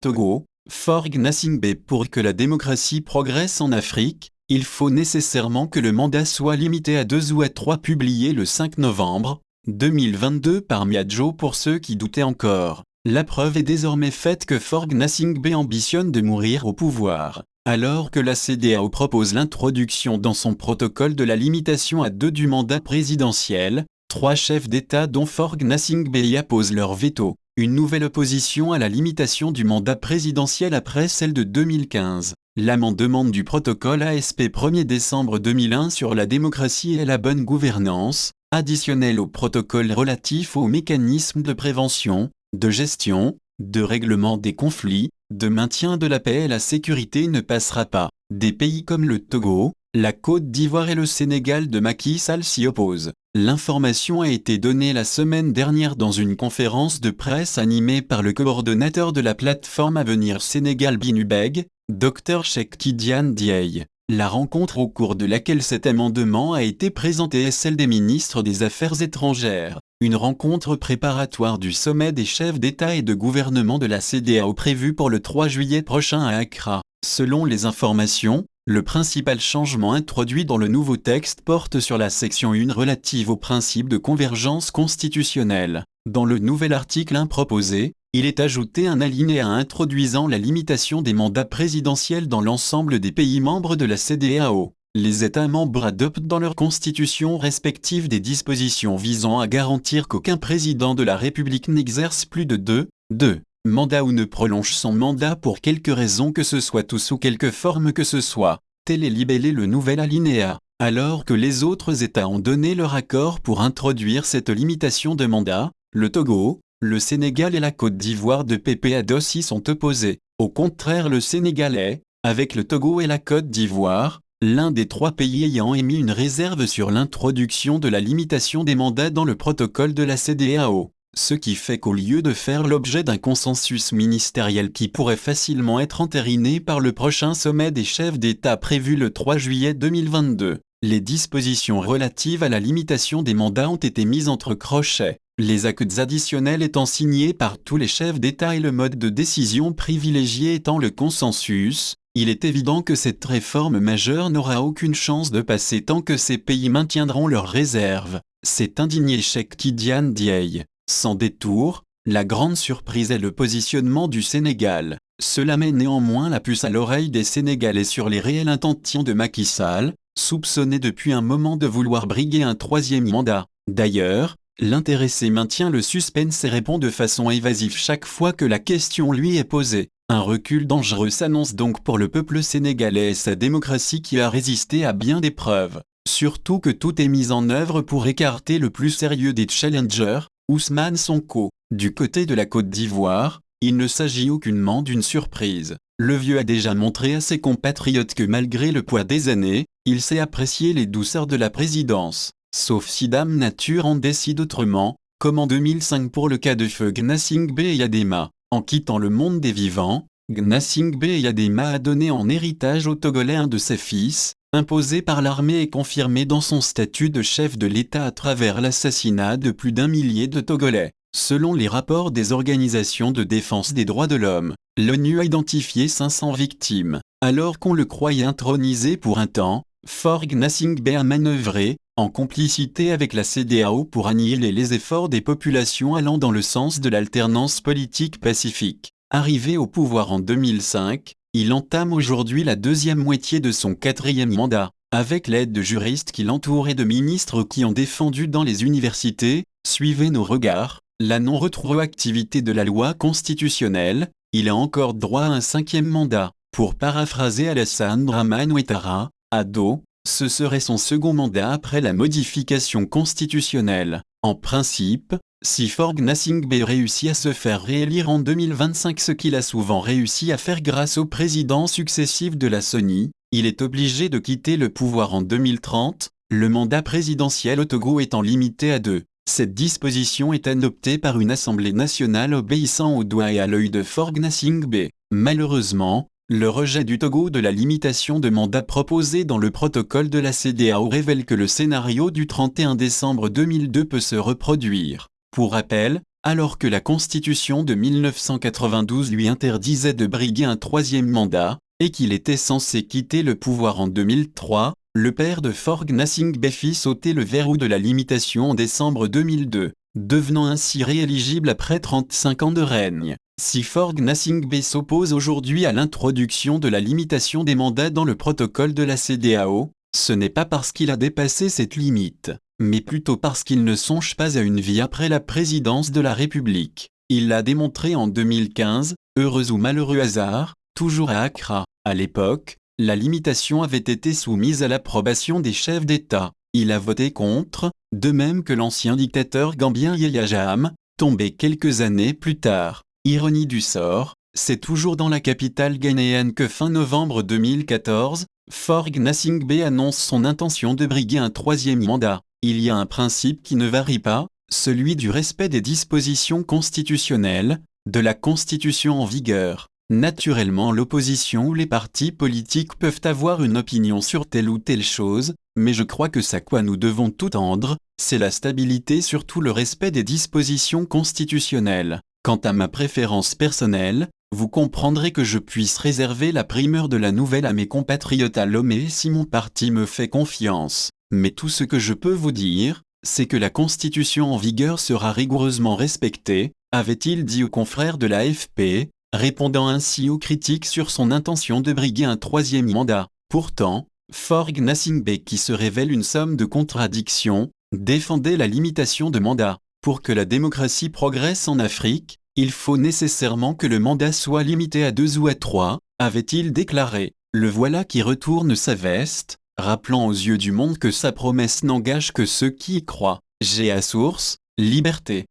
Togo, Faure Gnassingbé. Pour que la démocratie progresse en Afrique, il faut nécessairement que le mandat soit limité à 2 ou à 3. Publié le 5 novembre 2022 par Miadjo. Pour ceux qui doutaient encore, la preuve est désormais faite que Faure Gnassingbé ambitionne de mourir au pouvoir. Alors que la CEDEAO propose l'introduction dans son protocole de la limitation à 2 du mandat présidentiel, 3 chefs d'État dont Faure Gnassingbé y apposent leur veto. Une nouvelle opposition à la limitation du mandat présidentiel après celle de 2015. L'amendement du protocole ASP 1er décembre 2001 sur la démocratie et la bonne gouvernance, additionnel au protocole relatif aux mécanismes de prévention, de gestion, de règlement des conflits, de maintien de la paix et la sécurité ne passera pas. Des pays comme le Togo, la Côte d'Ivoire et le Sénégal de Macky Sall s'y opposent. L'information a été donnée la semaine dernière dans une conférence de presse animée par le coordonnateur de la plateforme Avenir Sénégal Binubeg, Dr Cheikh Tidiane Dieye. La rencontre au cours de laquelle cet amendement a été présenté est celle des ministres des Affaires étrangères. Une rencontre préparatoire du sommet des chefs d'État et de gouvernement de la CEDEAO prévue pour le 3 juillet prochain à Accra. Selon les informations, le principal changement introduit dans le nouveau texte porte sur la section 1 relative au principe de convergence constitutionnelle. Dans le nouvel article 1 proposé, il est ajouté un alinéa introduisant la limitation des mandats présidentiels dans l'ensemble des pays membres de la CEDEAO. Les États membres adoptent dans leurs constitutions respectives des dispositions visant à garantir qu'aucun président de la République n'exerce plus de deux mandats ou ne prolonge son mandat pour quelque raison que ce soit ou sous quelque forme que ce soit. Tel est libellé le nouvel alinéa. Alors que les autres États ont donné leur accord pour introduire cette limitation de mandat, le Togo, le Sénégal et la Côte d'Ivoire de PPADO s'y sont opposés. Au contraire, le Sénégal est, avec le Togo et la Côte d'Ivoire, l'un des 3 pays ayant émis une réserve sur l'introduction de la limitation des mandats dans le protocole de la CEDEAO. Ce qui fait qu'au lieu de faire l'objet d'un consensus ministériel qui pourrait facilement être entériné par le prochain sommet des chefs d'État prévu le 3 juillet 2022, les dispositions relatives à la limitation des mandats ont été mises entre crochets. Les actes additionnels étant signés par tous les chefs d'État et le mode de décision privilégié étant le consensus, il est évident que cette réforme majeure n'aura aucune chance de passer tant que ces pays maintiendront leurs réserves. C'est indigné Cheikh Tidiane Dieye. Sans détour, la grande surprise est le positionnement du Sénégal. Cela met néanmoins la puce à l'oreille des Sénégalais sur les réelles intentions de Macky Sall, soupçonné depuis un moment de vouloir briguer un 3e mandat. D'ailleurs, l'intéressé maintient le suspense et répond de façon évasive chaque fois que la question lui est posée. Un recul dangereux s'annonce donc pour le peuple sénégalais et sa démocratie qui a résisté à bien des preuves. Surtout que tout est mis en œuvre pour écarter le plus sérieux des challengers, Ousmane Sonko. Du côté de la Côte d'Ivoire, il ne s'agit aucunement d'une surprise. Le vieux a déjà montré à ses compatriotes que malgré le poids des années, il sait apprécier les douceurs de la présidence. Sauf si Dame Nature en décide autrement, comme en 2005 pour le cas de feu Gnassingbé Eyadema. En quittant le monde des vivants, Gnassingbé Eyadema a donné en héritage au Togolais un de ses fils, imposé par l'armée et confirmé dans son statut de chef de l'État à travers l'assassinat de plus d'1 millier de Togolais. Selon les rapports des organisations de défense des droits de l'homme, l'ONU a identifié 500 victimes. Alors qu'on le croyait intronisé pour un temps, Faure Gnassingbé a manœuvré, en complicité avec la CEDEAO pour annihiler les efforts des populations allant dans le sens de l'alternance politique pacifique. Arrivé au pouvoir en 2005, il entame aujourd'hui la 2e moitié de son 4e mandat. Avec l'aide de juristes qui l'entourent et de ministres qui ont défendu dans les universités, suivez nos regards, la non-rétroactivité de la loi constitutionnelle, il a encore droit à un 5e mandat. Pour paraphraser Alassane Dramane Ouattara, Ado, ce serait son second mandat après la modification constitutionnelle. En principe, si Faure Gnassingbé réussit à se faire réélire en 2025, ce qu'il a souvent réussi à faire grâce aux présidents successifs de la CENI, il est obligé de quitter le pouvoir en 2030, le mandat présidentiel au Togo étant limité à 2. Cette disposition est adoptée par une assemblée nationale obéissant au doigt et à l'œil de Faure Gnassingbé. Malheureusement, le rejet du Togo de la limitation de mandat proposée dans le protocole de la CEDEAO révèle que le scénario du 31 décembre 2002 peut se reproduire. Pour rappel, Alors que la Constitution de 1992 lui interdisait de briguer un troisième mandat, et qu'il était censé quitter le pouvoir en 2003, le père de Forg Nasingbe fit sauter le verrou de la limitation en décembre 2002, devenant ainsi rééligible après 35 ans de règne. Si Forg Nasingbe s'oppose aujourd'hui à l'introduction de la limitation des mandats dans le protocole de la CEDEAO, ce n'est pas parce qu'il a dépassé cette limite, mais plutôt parce qu'il ne songe pas à une vie après la présidence de la République. Il l'a démontré en 2015, heureux ou malheureux hasard, toujours à Accra. À l'époque, la limitation avait été soumise à l'approbation des chefs d'État. Il a voté contre, de même que l'ancien dictateur gambien Yahya Jammeh, tombé quelques années plus tard. Ironie du sort, c'est toujours dans la capitale ghanéenne que fin novembre 2014, Forg Nasingbe annonce son intention de briguer un troisième mandat. Il y a un principe qui ne varie pas, celui du respect des dispositions constitutionnelles, de la Constitution en vigueur. Naturellement, l'opposition ou les partis politiques peuvent avoir une opinion sur telle ou telle chose, mais je crois que ce à quoi nous devons tout tendre, c'est la stabilité, surtout le respect des dispositions constitutionnelles. Quant à ma préférence personnelle, vous comprendrez que je puisse réserver la primeur de la nouvelle à mes compatriotes à Lomé si mon parti me fait confiance. Mais tout ce que je peux vous dire, c'est que la Constitution en vigueur sera rigoureusement respectée, avait-il dit aux confrères de l'AFP, répondant ainsi aux critiques sur son intention de briguer un troisième mandat. Pourtant, Forg Nasingbe, qui se révèle une somme de contradictions, défendait la limitation de mandat. Pour que la démocratie progresse en Afrique, il faut nécessairement que le mandat soit limité à 2 ou à 3, avait-il déclaré. Le voilà qui retourne sa veste, rappelant aux yeux du monde que sa promesse n'engage que ceux qui y croient. J'ai à source, liberté.